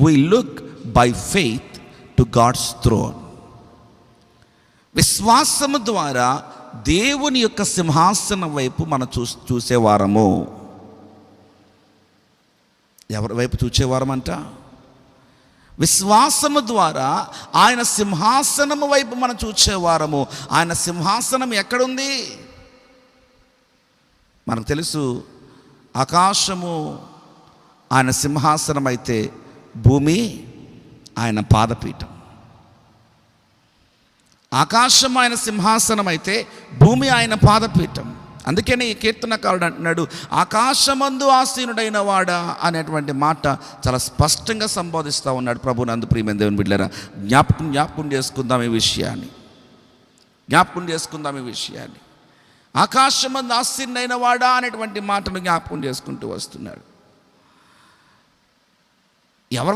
we look by faith to God's throne. విశ్వాసము ద్వారా దేవుని యొక్క సింహాసనం వైపు మనం చూసేవారము. ఎవరి వైపు చూసేవారమంట? విశ్వాసము ద్వారా ఆయన సింహాసనము వైపు మనం చూసేవారము. ఆయన సింహాసనం ఎక్కడుంది? మనకు తెలుసు, ఆకాశము ఆయన సింహాసనం అయితే భూమి ఆయన పాదపీఠం. ఆకాశం ఆయన సింహాసనం అయితే భూమి ఆయన పాదపీఠం. అందుకని ఈ కీర్తనకారుడు అంటున్నాడు, ఆకాశమందు ఆసీనుడైన వాడా అనేటువంటి మాట చాలా స్పష్టంగా సంబోధిస్తూ ఉన్నాడు. ప్రభునందు ప్రియమైన దేవుని బిడ్డలారా, జ్ఞాపకం చేసుకుందాం ఈ విషయాన్ని. ఆకాశమందు ఆసీనుడైన వాడా అనేటువంటి మాటను జ్ఞాపకం చేసుకుంటూ వస్తున్నాడు. ఎవరి